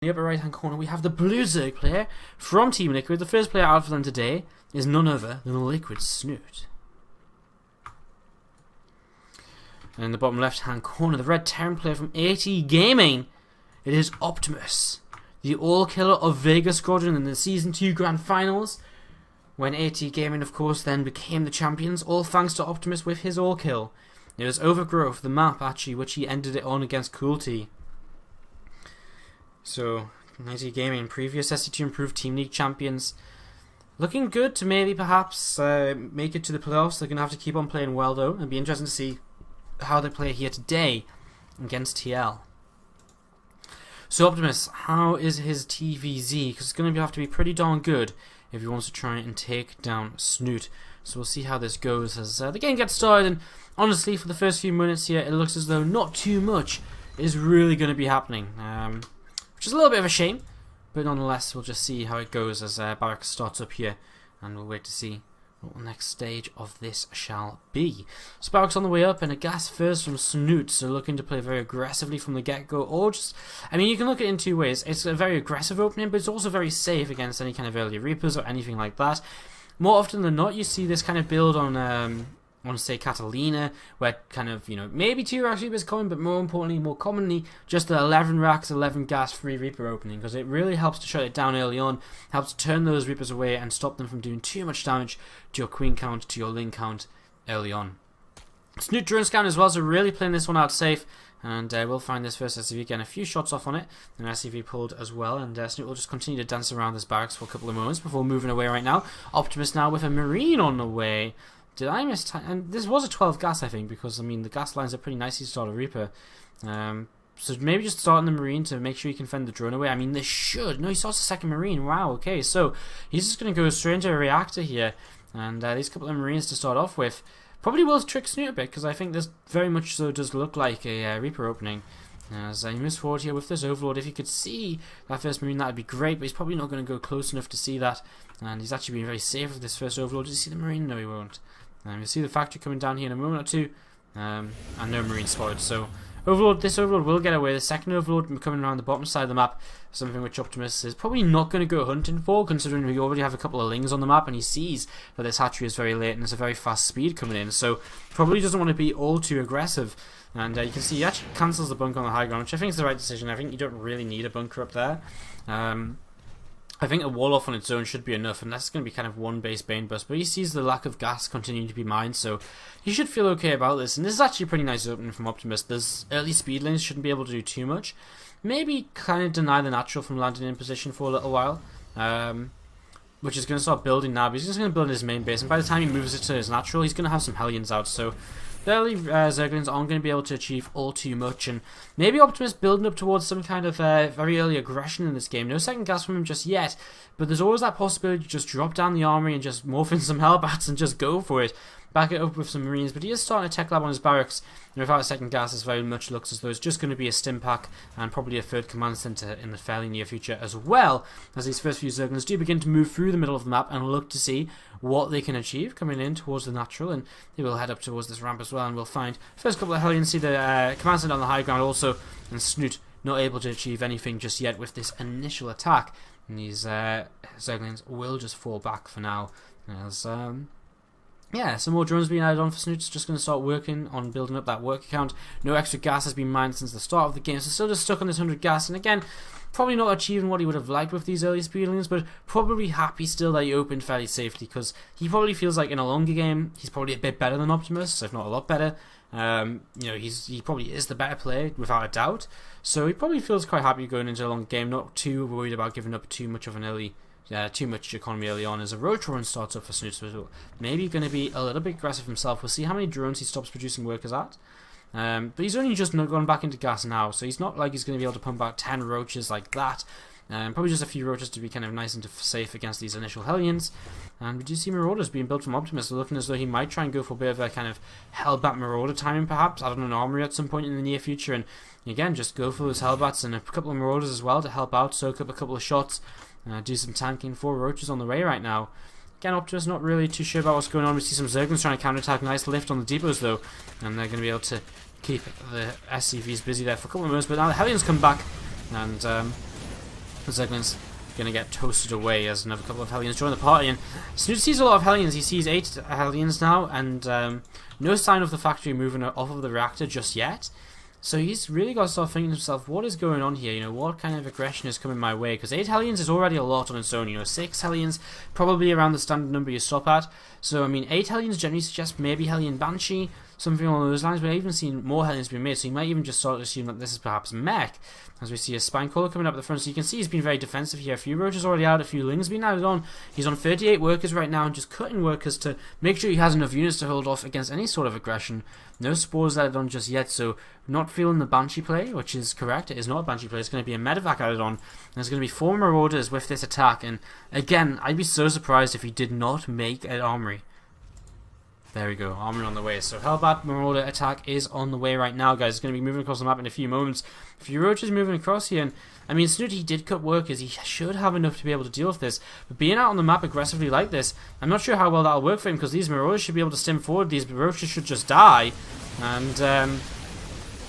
the upper right hand corner we have the blue Zerg player from Team Liquid. The first player out for them today is none other than Liquid Snute. And in the bottom left hand corner, the red Terran player from AT Gaming, it is Optimus, the all-killer of Vega Squadron in the Season 2 Grand Finals, when AT Gaming of course then became the champions, all thanks to Optimus with his all-kill. It was Overgrowth, the map actually, which he ended it on against Cruelty. So, AT Gaming, previous SC2 Improved Team League champions, looking good to maybe perhaps make it to the playoffs. They're going to have to keep on playing well though. It'll be interesting to see how they play here today against TL. So Optimus, how is his TVZ? Because it's going to have to be pretty darn good if he wants to try and take down Snute. So we'll see how this goes as the game gets started. And honestly, for the first few minutes here, it looks as though not too much is really going to be happening. Which is a little bit of a shame, but nonetheless we'll just see how it goes as Barracks starts up here, and we'll wait to see what the next stage of this shall be. So Barracks on the way up, and a gas first from Snute, so looking to play very aggressively from the get-go, or just, I mean, you can look at it in two ways. It's a very aggressive opening, but it's also very safe against any kind of early Reapers or anything like that. More often than not, you see this kind of build on say Catalina, where kind of, you know, maybe 2 racks Reapers coming, but more importantly, more commonly, just the 11 racks, 11 gas free Reaper opening, because it really helps to shut it down early on, helps to turn those Reapers away and stop them from doing too much damage to your Queen count, to your Ling count early on. Snute drone scan as well, so really playing this one out safe, and we'll find this first SCV getting a few shots off on it, and SCV pulled as well, and Snute will just continue to dance around this barracks for a couple of moments before moving away right now. Optimus now with a Marine on the way. Did I miss time? And this was a 12 gas, I think, because, I mean, the gas lines are pretty nicely to start a Reaper. So maybe just starting the Marine to make sure you can fend the drone away. I mean, this should. No, he starts a second Marine. Wow, okay. So he's just going to go straight into a reactor here. And these couple of Marines to start off with probably will trick Snute a bit, because I think this very much so does look like a Reaper opening. As he moves forward here with this Overlord, if you could see that first Marine, that would be great, but he's probably not going to go close enough to see that. And he's actually being very safe with this first Overlord. Did you see the Marine? No, he won't. You'll see the factory coming down here in a moment or two, and no Marine spotted. So Overlord, this Overlord will get away. The second Overlord coming around the bottom side of the map, something which Optimus is probably not going to go hunting for, considering we already have a couple of Lings on the map, and he sees that this hatchery is very late and there's a very fast speed coming in, so probably doesn't want to be all too aggressive. And you can see he actually cancels the bunker on the high ground, which I think is the right decision. I think you don't really need a bunker up there. I think a wall off on its own should be enough, and that's going to be kind of one base Bane bust, but he sees the lack of gas continuing to be mined, so he should feel okay about this. And this is actually a pretty nice opening from Optimus. There's early speed lanes, shouldn't be able to do too much. Maybe kind of deny the natural from landing in position for a little while, which is going to start building now, but he's just going to build his main base, and by the time he moves it to his natural, he's going to have some Hellions out, so the early Zerglings aren't going to be able to achieve all too much, and maybe Optimus building up towards some kind of very early aggression in this game. No second gas from him just yet, but there's always that possibility to just drop down the armory and just morph in some Hellbats and just go for it. Back it up with some Marines, but he is starting a tech lab on his barracks, and without a second gas, it very much looks as though it's just going to be a stim pack and probably a third command center in the fairly near future, as well as these first few Zerglings do begin to move through the middle of the map and look to see what they can achieve coming in towards the natural, and they will head up towards this ramp as well, and we'll find first couple of Hellions, see the command center on the high ground also, and Snute not able to achieve anything just yet with this initial attack, and these Zerglings will just fall back for now, as yeah, some more drones being added on for Snute. It's just going to start working on building up that work account. No extra gas has been mined since the start of the game, so still just stuck on this 100 gas, and again, probably not achieving what he would have liked with these early speedlings, but probably happy still that he opened fairly safely, because he probably feels like in a longer game, he's probably a bit better than Optimus, if not a lot better. You know, he probably is the better player, without a doubt, so he probably feels quite happy going into a long game, not too worried about giving up too much of an early too much economy early on. As a roach run starts up for Snute, so maybe going to be a little bit aggressive himself. We'll see how many drones he stops producing workers at. But he's only just gone back into gas now, so he's not like he's going to be able to pump out 10 roaches like that. Probably just a few roaches to be kind of nice and safe against these initial Hellions. And we do see Marauders being built from Optimus, looking as though he might try and go for a bit of a kind of Hellbat Marauder timing perhaps, out on an armory at some point in the near future, and again just go for those Hellbats and a couple of Marauders as well to help out, soak up a couple of shots, do some tanking. 4 roaches on the way right now. Again, Optimus not really too sure about what's going on. We see some Zerglings trying to counterattack. Nice lift on the depots though, and they're going to be able to keep the SCVs busy there for a couple of moments, but now the Hellions come back, and The Zeglin's going to get toasted away as another couple of Hellions join the party. And Snute sees a lot of Hellions. He sees 8 Hellions now, and no sign of the factory moving off of the reactor just yet. So he's really got to start thinking to himself, what is going on here? You know, what kind of aggression is coming my way? Because 8 Hellions is already a lot on its own. You know, 6 Hellions, probably around the standard number you stop at. So, I mean, 8 Hellions generally suggest maybe Hellion Banshee, something along those lines. But I've even seen more Hellions being made, so you might even just sort of assume that this is perhaps mech. As we see a Spinecrawler coming up at the front, so you can see he's been very defensive here. A few roaches already out, a few lings been added on. He's on 38 workers right now and just cutting workers to make sure he has enough units to hold off against any sort of aggression. No spores added on just yet, so not feeling the Banshee play, which is correct. It is not a Banshee play, it's going to be a Medevac added on. And there's going to be 4 Marauders with this attack, and again, I'd be so surprised if he did not make an Armory. There we go, Armory on the way. So Hellbat Marauder attack is on the way right now, guys. It's going to be moving across the map in a few moments. A few roaches moving across here, and I mean, Snute, he did cut workers. He should have enough to be able to deal with this. But being out on the map aggressively like this, I'm not sure how well that'll work for him, because these Marauders should be able to stim forward. These roaches should just die. And,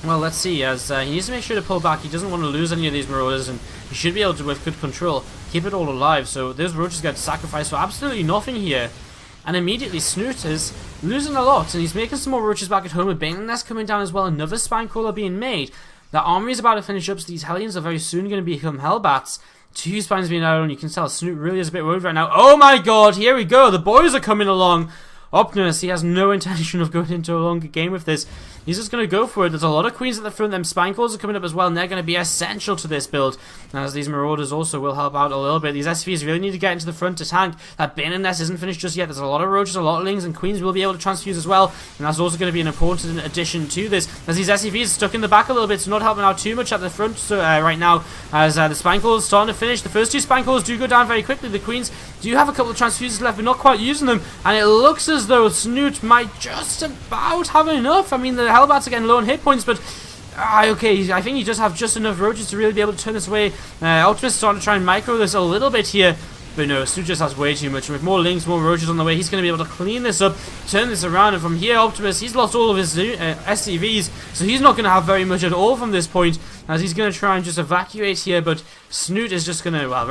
well, let's see. As he needs to make sure to pull back. He doesn't want to lose any of these Marauders, and he should be able to, with good control, keep it all alive. So those roaches get sacrificed for absolutely nothing here. And immediately Snute is losing a lot, and he's making some more roaches back at home, with Baneling Nest coming down as well, another Spinecrawler being made. That Armory is about to finish up, so these Hellions are very soon going to become Hellbats. 2 Spines being added on, you can tell Snute really is a bit worried right now. Oh my god, here we go, the boys are coming along. Optimus, he has no intention of going into a longer game with this. He's just going to go for it. There's a lot of queens at the front. Them Spinecrawlers are coming up as well, and they're going to be essential to this build. As these Marauders also will help out a little bit. These SCVs really need to get into the front to tank. That Baneling Nest isn't finished just yet. There's a lot of roaches, a lot of lings, and queens will be able to transfuse as well. And that's also going to be an important addition to this. As these SCVs stuck in the back a little bit, so not helping out too much at the front right now. As the Spinecrawlers starting to finish. The first 2 Spinecrawlers do go down very quickly. The queens do have a couple of transfuses left, but not quite using them. And it looks as though Snute might just about have enough. I mean, the Hellbats are getting low on hit points, but okay, I think you just have just enough roaches to really be able to turn this away. Optimus is starting to try and micro this a little bit here, but no, Snute just has way too much. With more links, more roaches on the way, he's going to be able to clean this up, turn this around, and from here, Optimus, he's lost all of his SCVs, so he's not going to have very much at all from this point, as he's going to try and just evacuate here, but Snute is just going to, well,